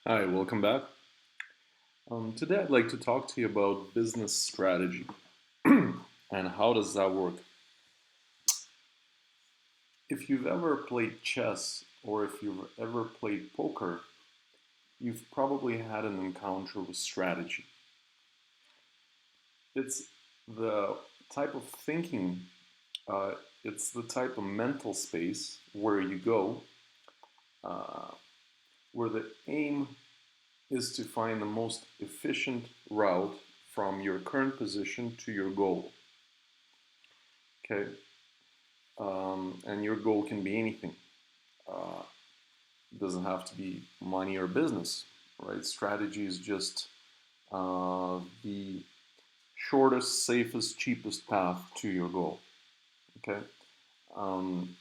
Hi, welcome back. Today I'd like to talk to you about business strategy and how does that work. If you've ever played chess or if you've ever played poker, you've probably had an encounter with strategy. It's the type of thinking, uh, it's the type of mental space where you go, uh, where the aim is to find the most efficient route from your current position to your goal. Okay, and your goal can be anything. Uh, it doesn't have to be money or business, right? Strategy is just the shortest, safest, cheapest path to your goal. Okay, um,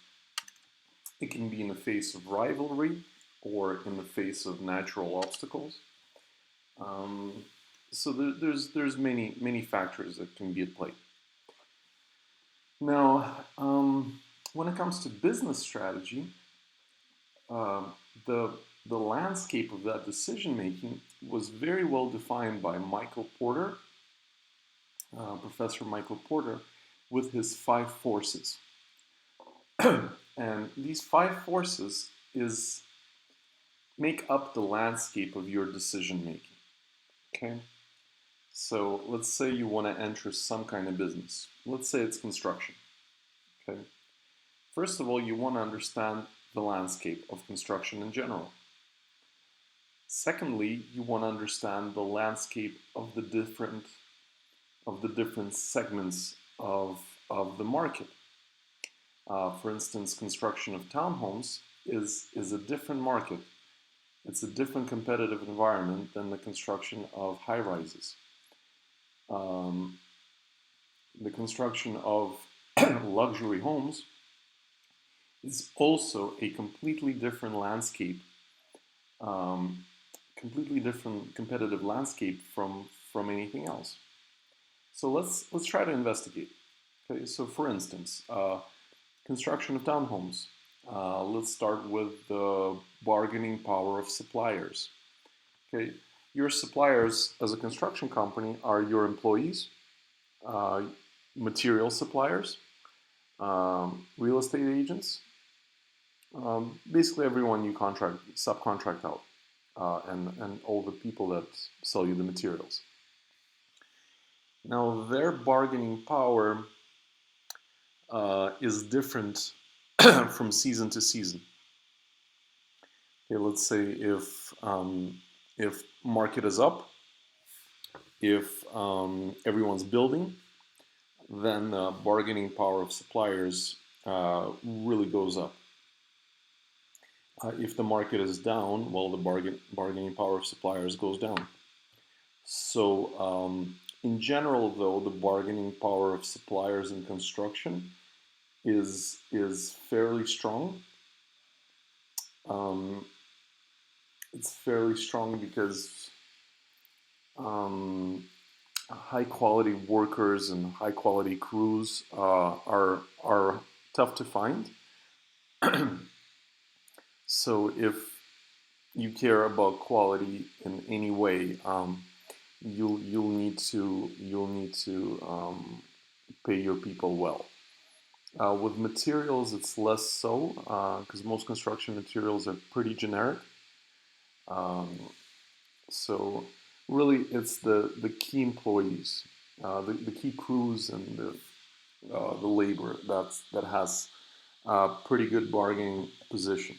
it can be in the face of rivalry or in the face of natural obstacles. Um, so there's many factors that can be at play. Now, when it comes to business strategy, um, the the landscape of that decision making was very well defined by Michael Porter, Professor Michael Porter, with his five forces. And these five forces is make up the landscape of your decision making. Okay, so let's say you want to enter some kind of business. Let's say it's construction. Okay, first of all, you want to understand the landscape of construction in general. Secondly, you want to understand the landscape of the different segments of the market. For instance, construction of townhomes is a different market. It's a different competitive environment than the construction of high rises. Um, the construction of luxury homes is also a completely different landscape, um, completely different competitive landscape from anything else. So let's try to investigate. Okay, so for instance, construction of townhomes. Let's start with the bargaining power of suppliers. Okay, your suppliers as a construction company are your employees, uh, material suppliers, real estate agents, basically everyone you subcontract out, and all the people that sell you the materials. Now, their bargaining power is different from season to season. Okay, let's say if market is up, if everyone's building, then the bargaining power of suppliers really goes up. If the market is down, well, the bargaining power of suppliers goes down. So, in general, though, the bargaining power of suppliers in construction is fairly strong. Um, it's fairly strong because um, high quality workers and high quality crews are tough to find. So if you care about quality in any way, you'll need to pay your people well. With materials, it's less so because most construction materials are pretty generic. Um, so really, it's the key employees, the key crews, and the labor that has a pretty good bargaining position.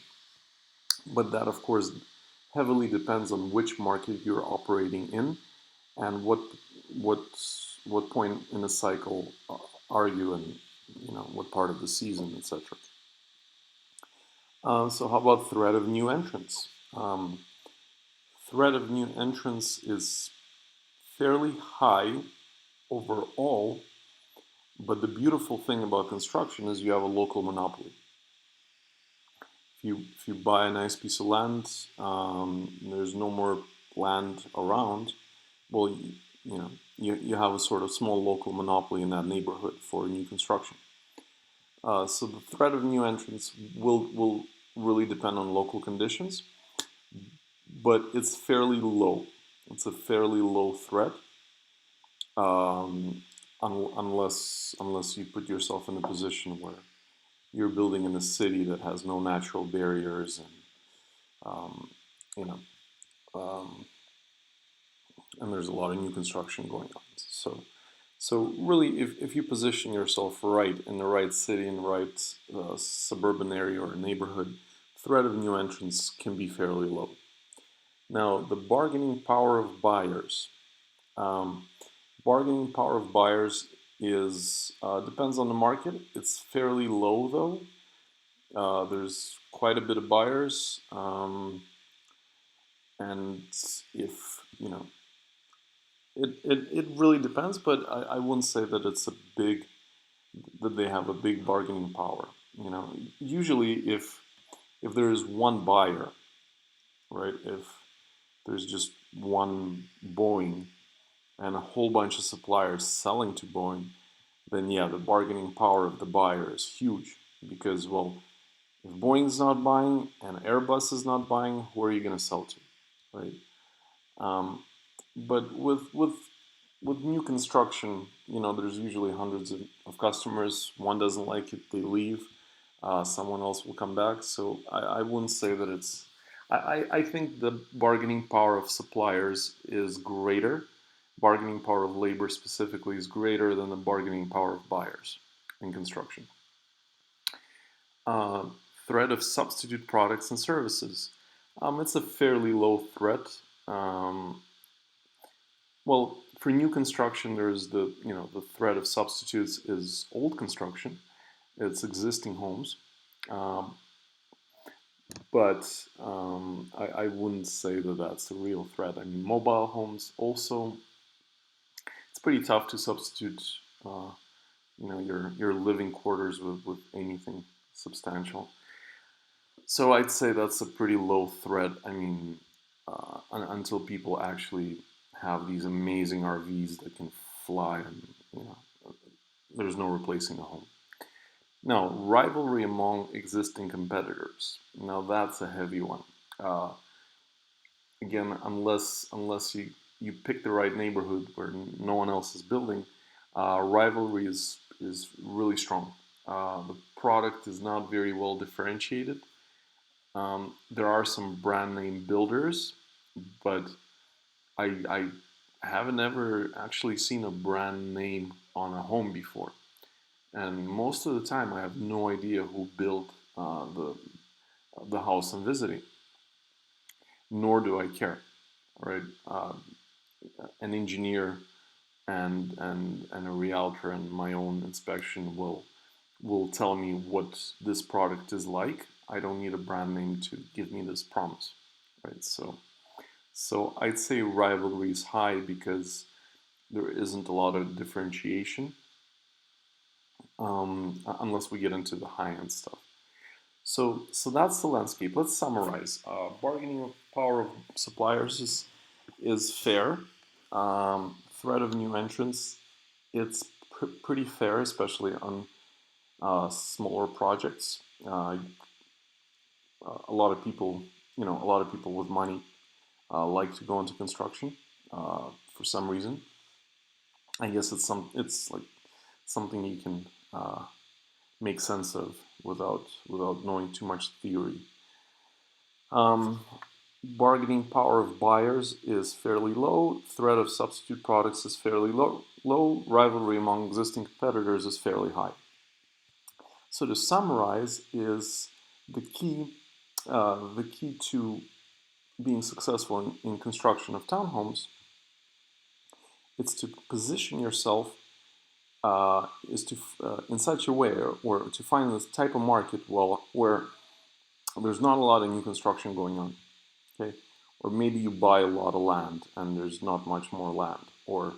But that, of course, heavily depends on which market you're operating in and what what point in the cycle are you in, what part of the season, etc. So how about threat of new entrants? Threat of new entrants is fairly high overall, but the beautiful thing about construction is you have a local monopoly. If you buy a nice piece of land, there's no more land around. Well, you have a sort of small local monopoly in that neighborhood for new construction. So the threat of new entrants will really depend on local conditions, but it's fairly low. It's a fairly low threat, unless you put yourself in a position where you're building in a city that has no natural barriers and um, you know um, and there's a lot of new construction going on. So really, if you position yourself right in the right city, in the right suburban area or neighborhood, threat of new entrants can be fairly low. Now, the bargaining power of buyers. Um, Bargaining power of buyers is depends on the market. It's fairly low though. There's quite a bit of buyers, and if you know, it really depends. But I wouldn't say that it's a big that they have a big bargaining power. You know, usually if there is one buyer, right? If there's just one Boeing and a whole bunch of suppliers selling to Boeing, then yeah, the bargaining power of the buyer is huge because, well, if Boeing's not buying and Airbus is not buying, who are you going to sell to, right? Um, but with new construction, you know, there's usually hundreds of customers. One doesn't like it, they leave. Someone else will come back. So I wouldn't say that it's. I think the bargaining power of suppliers is greater. Bargaining power of labor specifically is greater than the bargaining power of buyers in construction. Uh, Threat of substitute products and services. It's a fairly low threat. Um, well, for new construction, there's the threat of substitutes is old construction. It's existing homes, um, but I wouldn't say that that's a real threat. I mean, mobile homes also. It's pretty tough to substitute, uh, your living quarters with anything substantial. So I'd say that's a pretty low threat. I mean, until people actually have these amazing RVs that can fly, and you know, there's no replacing a home. Now, rivalry among existing competitors. Now that's a heavy one. Uh, Again, unless you pick the right neighborhood where no one else is building, rivalry is really strong. The product is not very well differentiated. There are some brand name builders, but I haven't ever actually seen a brand name on a home before. And most of the time, I have no idea who built the house I'm visiting, nor do I care. Right? An engineer and a realtor and my own inspection will tell me what this product is like. I don't need a brand name to give me this promise, right? So I'd say rivalry is high because there isn't a lot of differentiation, unless we get into the high-end stuff. So that's the landscape. Let's summarize. Bargaining power of suppliers is fair. Threat of new entrants, it's pretty fair, especially on smaller projects. A lot of people, a lot of people with money like to go into construction for some reason. I guess it's like something you can make sense of without knowing too much theory. Um, Bargaining power of buyers is fairly low. Threat of substitute products is fairly low. Low rivalry among existing competitors is fairly high. So to summarize, is the key the key to being successful in construction of townhomes. It's to position yourself is to in such a way, or to find this type of market where there's not a lot of new construction going on. Okay, or maybe you buy a lot of land and there's not much more land, or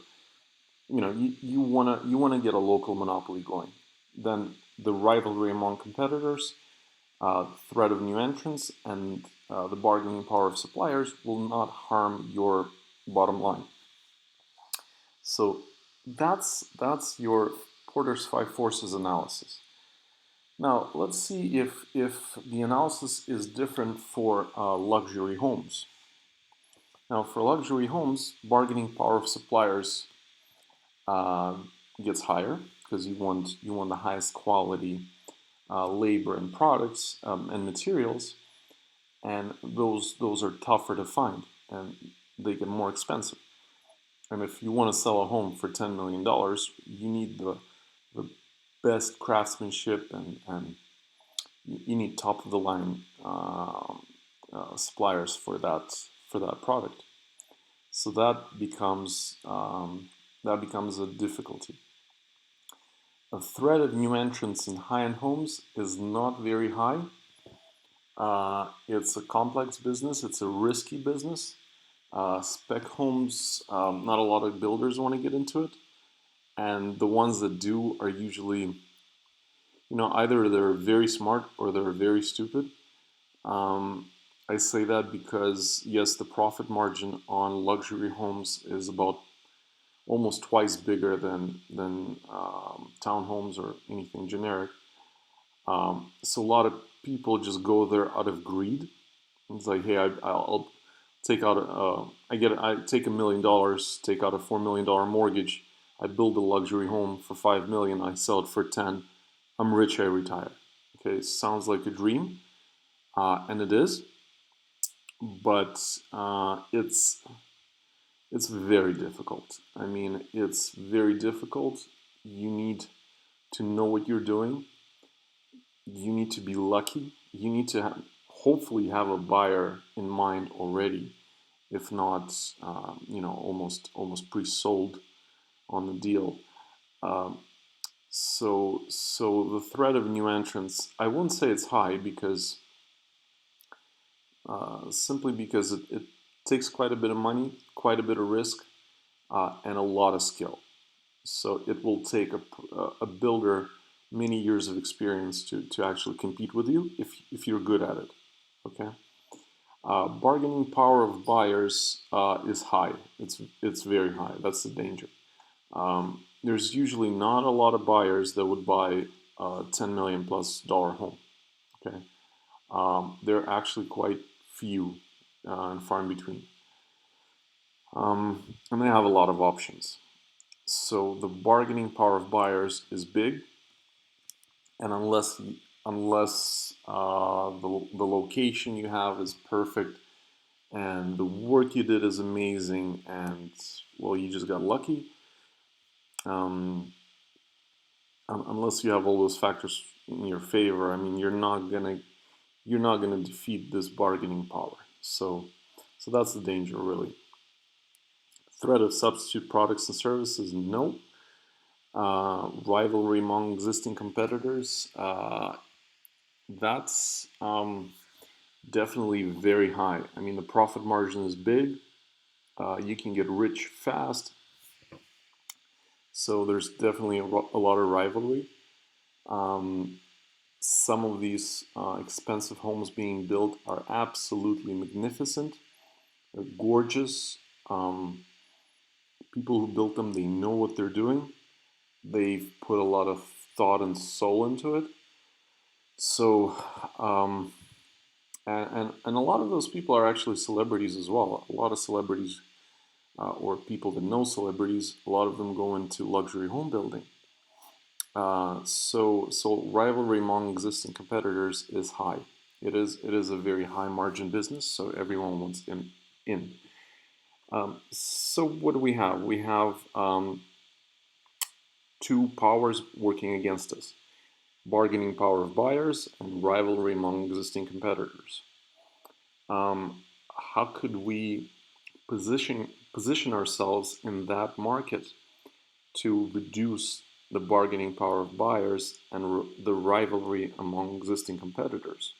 you wanna get a local monopoly going. Then the rivalry among competitors, threat of new entrants, and the bargaining power of suppliers will not harm your bottom line. So that's your Porter's five forces analysis. Now let's see if the analysis is different for luxury homes. Now, for luxury homes, bargaining power of suppliers uh, gets higher because you want the highest quality labor and products and materials, and those are tougher to find and they get more expensive. And if you want to sell a home for $10 million, you need the best craftsmanship and you need top of the line suppliers for that product. So that becomes a difficulty. The threat of new entrants in high-end homes is not very high. It's a complex business. It's a risky business. Spec homes, not a lot of builders want to get into it, and the ones that do are usually, either they're very smart or they're very stupid. Um, I say that because yes, the profit margin on luxury homes is about almost twice bigger than townhomes or anything generic. So a lot of people just go there out of greed. It's like, hey, I'll take out I take $1 million, take out a $4 million mortgage, I build a luxury home for 5 million, I sell it for 10, I'm rich, I retire. Okay, sounds like a dream, and it is, but it's very difficult. I mean, it's very difficult. You need to know what you're doing. You need to be lucky. You need to hopefully have a buyer in mind already, if not, almost pre-sold on the deal. Um, so the threat of new entrants, I won't say it's high because simply because it takes quite a bit of money, quite a bit of risk, and a lot of skill. So it will take a builder many years of experience to actually compete with you if you're good at it. Okay. Bargaining power of buyers is high. It's very high. That's the danger. There's usually not a lot of buyers that would buy a $10 million+ home. Okay. They're actually quite few and far in between. And they have a lot of options. So the bargaining power of buyers is big, and unless the location you have is perfect and the work you did is amazing and well you just got lucky, um, unless you have all those factors in your favor, I mean you're not gonna defeat this bargaining power. So that's the danger really. Threat of substitute products and services, no. Rivalry among existing competitors, that's definitely very high. I mean, the profit margin is big. You can get rich fast. So there's definitely a lot of rivalry. Um, some of these expensive homes being built are absolutely magnificent. They're gorgeous. People who built them, they know what they're doing. They've put a lot of thought and soul into it. So, and a lot of those people are actually celebrities as well. A lot of celebrities or people that know celebrities, a lot of them go into luxury home building. So rivalry among existing competitors is high. It is a very high margin business, so everyone wants in. So what do we have? We have two powers working against us: bargaining power of buyers and rivalry among existing competitors. Um, how could we position ourselves in that market to reduce the bargaining power of buyers and the rivalry among existing competitors?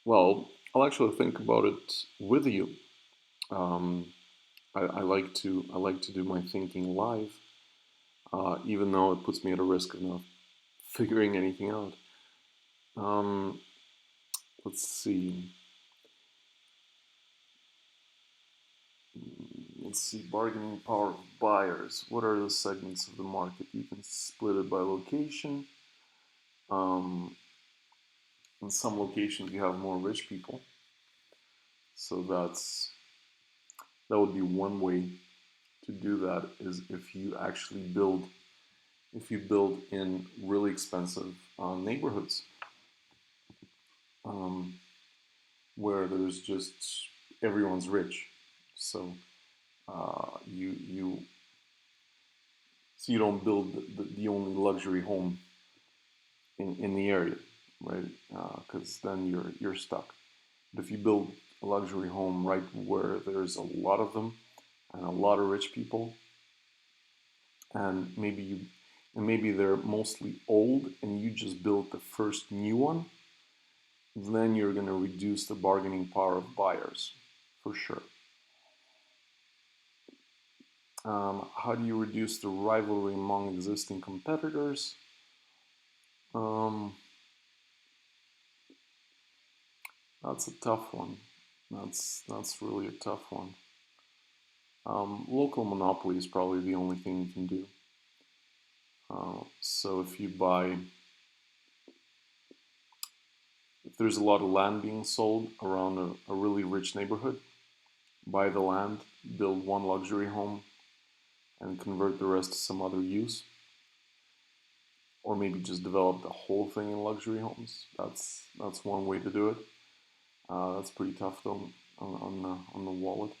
Well, I'll actually think about it with you. Um, I like to do my thinking live, even though it puts me at a risk of not figuring anything out. Um, let's see. Let's see. Bargaining power of buyers. What are the segments of the market? You can split it by location. Um, in some locations, you have more rich people, so that's That would be one way to do that, is if you build in really expensive neighborhoods, um, where there's just everyone's rich. So you so you don't build the only luxury home in the area, right? Because then you're stuck. But if you build a luxury home right where there's a lot of them and a lot of rich people, and maybe they're mostly old, and you just built the first new one, then you're going to reduce the bargaining power of buyers, for sure. How do you reduce the rivalry among existing competitors? Um, that's a tough one. That's really a tough one. Local monopoly is probably the only thing you can do. So if there's a lot of land being sold around a really rich neighborhood, buy the land, build one luxury home, and convert the rest to some other use. Or maybe just develop the whole thing in luxury homes. That's one way to do it. That's pretty tough though on the wallet.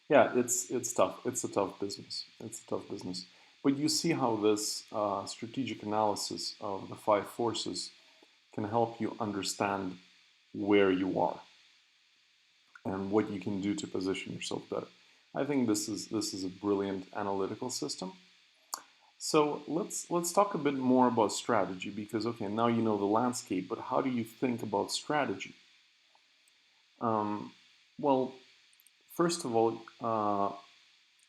Yeah, it's tough. It's a tough business. It's a tough business. But you see how this strategic analysis of the five forces can help you understand where you are and what you can do to position yourself better. I think this is a brilliant analytical system. So let's talk a bit more about strategy, because okay, now you know the landscape, but how do you think about strategy? Um, well, first of all,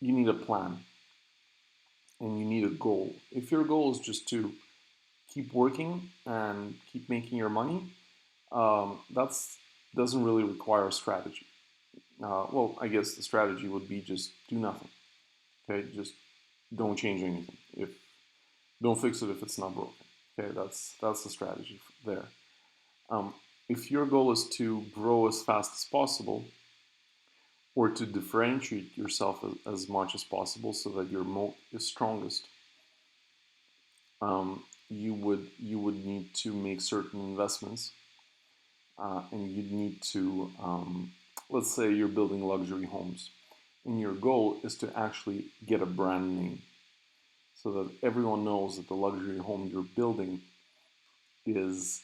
you need a plan and you need a goal. If your goal is just to keep working and keep making your money, that's doesn't really require a strategy. Well, I guess the strategy would be just do nothing. Okay, just don't change anything. If don't fix it if it's not broken. Okay, that's the strategy there. Um, if your goal is to grow as fast as possible, or to differentiate yourself as much as possible so that your moat is strongest, you would need to make certain investments, and you'd need to, let's say you're building luxury homes, and your goal is to actually get a brand name so that everyone knows that the luxury home you're building is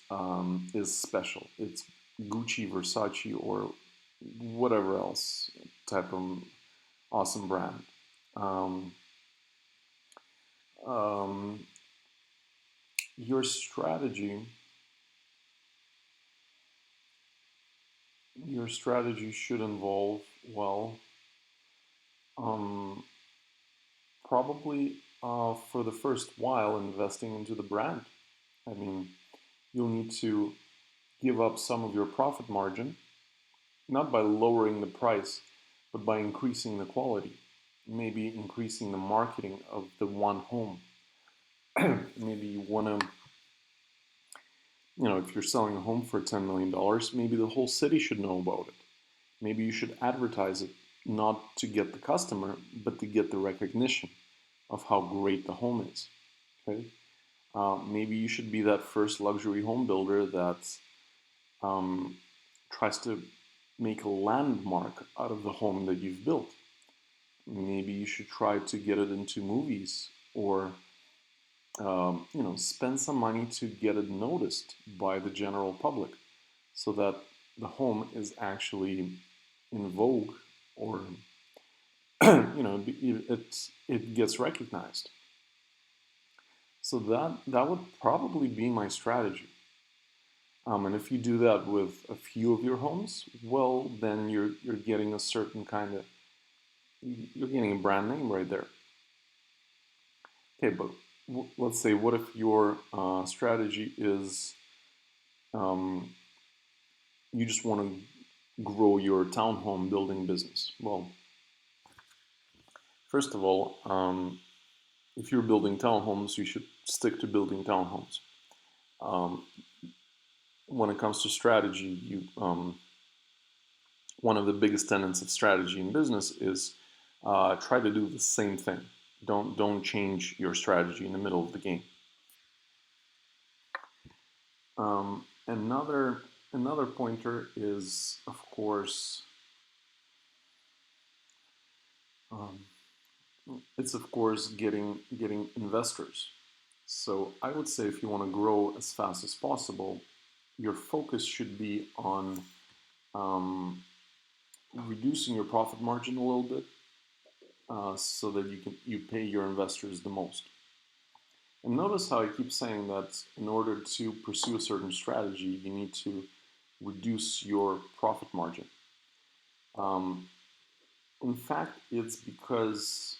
special. It's Gucci, Versace, or whatever else type of awesome brand. Um, um, your strategy, your strategy should involve, well, um, probably for the first while investing into the brand. I mean, you'll need to give up some of your profit margin, not by lowering the price, but by increasing the quality. Maybe increasing the marketing of the one home. Maybe you want to, if you're selling a home for $10 million, maybe the whole city should know about it. Maybe you should advertise it not to get the customer, but to get the recognition of how great the home is. Okay, maybe you should be that first luxury home builder that um, tries to make a landmark out of the home that you've built. Maybe you should try to get it into movies, or spend some money to get it noticed by the general public, so that the home is actually in vogue, or it gets recognized. So that would probably be my strategy. And if you do that with a few of your homes, well, then you're getting a certain kind of you're getting a brand name right there. Okay, but let's say, what if your strategy is um, you just want to grow your townhome building business? Well, first of all, if you're building townhomes, you should stick to building townhomes. Um, when it comes to strategy, one of the biggest tenets of strategy in business is try to do the same thing. Don't change your strategy in the middle of the game. Another pointer is, of course, um, it's of course getting investors. So I would say if you want to grow as fast as possible, your focus should be on reducing your profit margin a little bit, so that you pay your investors the most. And notice how I keep saying that in order to pursue a certain strategy, you need to reduce your profit margin. Um, in fact, it's because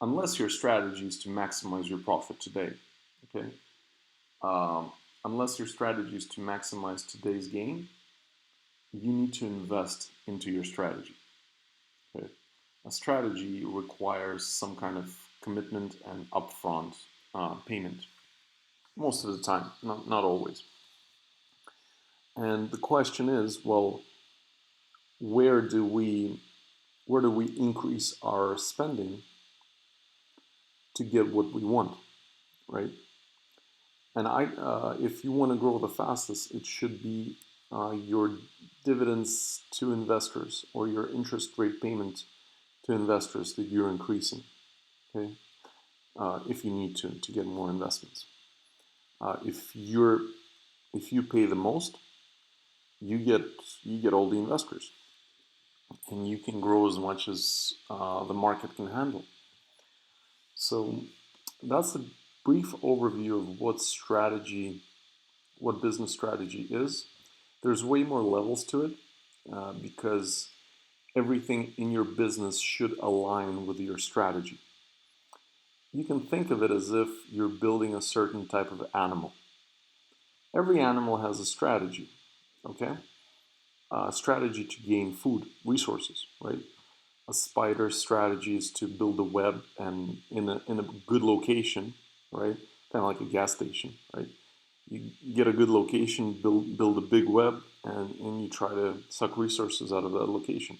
unless your strategy is to maximize your profit today, okay, um, unless your strategy is to maximize today's gain, you need to invest into your strategy. Okay? A strategy requires some kind of commitment and upfront payment. Most of the time, not always. And the question is, well, where do we increase our spending to get what we want, right? And if you want to grow the fastest, it should be your dividends to investors or your interest rate payment to investors that you're increasing. Okay, if you need to get more investments. If you pay the most, you get all the investors, and you can grow as much as the market can handle. So that's a brief overview of what business strategy is. There's way more levels to it, because everything in your business should align with your strategy. You can think of it as if you're building a certain type of animal. Every animal has a strategy, okay? A strategy to gain food, resources, right? A spider's strategy is to build a web and in a good location, right? Kind of like a gas station, right? You get a good location, build a big web, and you try to suck resources out of that location.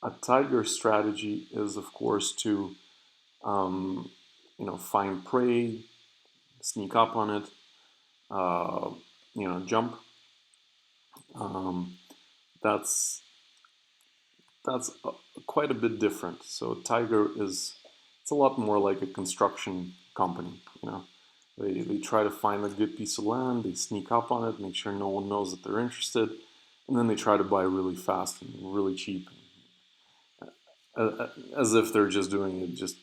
A tiger strategy is, of course, to find prey, sneak up on it, jump. Um, that's quite a bit different. So tiger it's a lot more like a construction company. They try to find a good piece of land, they sneak up on it, make sure no one knows that they're interested, and then they try to buy really fast and really cheap, as if they're just doing it just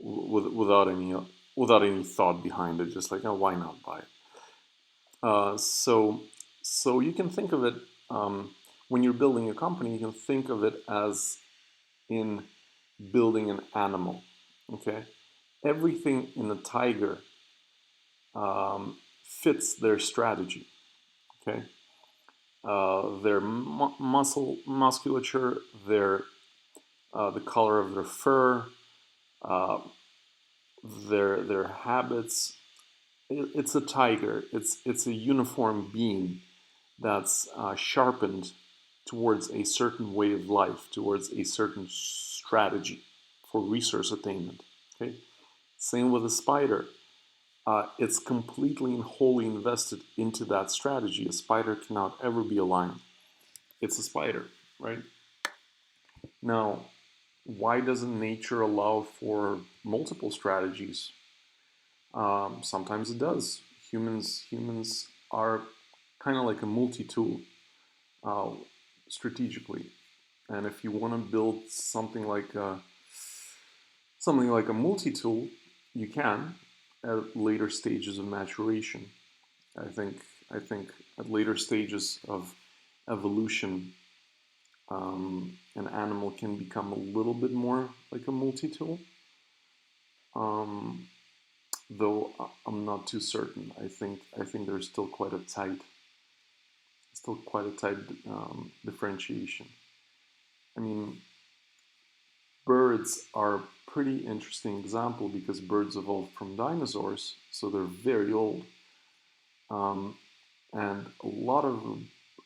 without any thought behind it, just like, oh, why not buy it? So you can think of it, when you're building a company, you can think of it as in building an animal. Okay, everything in a tiger fits their strategy. Okay, their musculature, the color of their fur, uh, their habits. It's a tiger. It's a uniform being that's sharpened towards a certain way of life, towards a certain strategy for resource attainment. Okay, same with a spider. It's completely and wholly invested into that strategy. A spider cannot ever be a lion. It's a spider, right? Now, why doesn't nature allow for multiple strategies? Sometimes it does. Humans are kind of like a multi-tool, uh, strategically. And if you want to build something like a multi-tool, you can at later stages of maturation. I think at later stages of evolution, an animal can become a little bit more like a multi-tool. Um, though I'm not too certain. I think there's still quite a tight differentiation. I mean, birds are a pretty interesting example because birds evolved from dinosaurs, so they're very old, and a lot of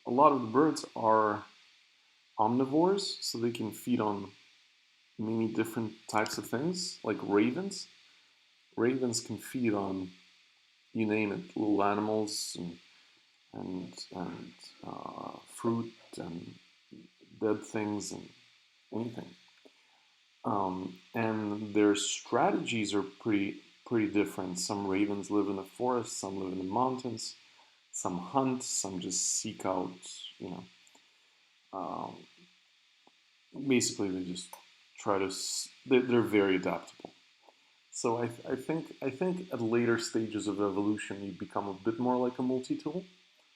a lot of the birds are omnivores, so they can feed on many different types of things, like ravens. Ravens can feed on, you name it, little animals and fruit and dead things and anything. And their strategies are pretty different. Some ravens live in the forest, some live in the mountains, some hunt, some just seek out, you know, um, basically they just try to. They're very adaptable. So I think at later stages of evolution you become a bit more like a multi-tool.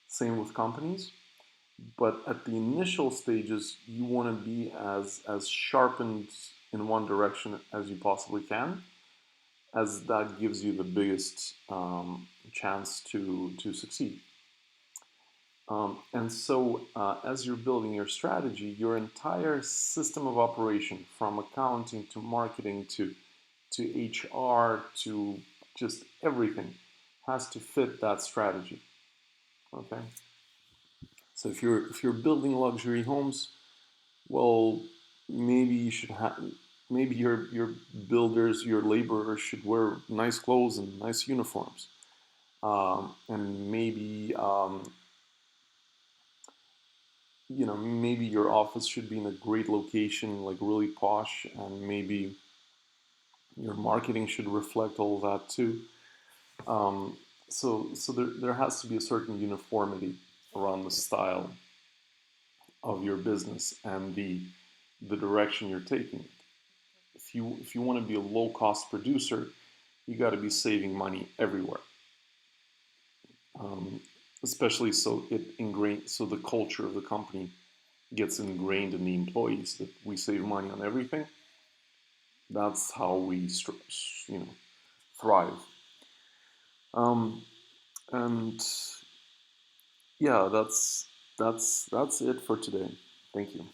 Same with companies. But at the initial stages, you want to be as sharpened in one direction as you possibly can, as that gives you the biggest chance to succeed. And so, as you're building your strategy, your entire system of operation, from accounting to marketing to HR to just everything, has to fit that strategy. Okay. So if you're building luxury homes, well, maybe you should have maybe your builders, your laborers should wear nice clothes and nice uniforms, and maybe your office should be in a great location, like really posh, and maybe your marketing should reflect all that too. So there has to be a certain uniformity around the style of your business and the direction you're taking. If you want to be a low cost producer, you got to be saving money everywhere. Um, Especially so the culture of the company gets ingrained in the employees that we save money on everything. That's how we thrive. Um, and yeah, that's it for today. Thank you.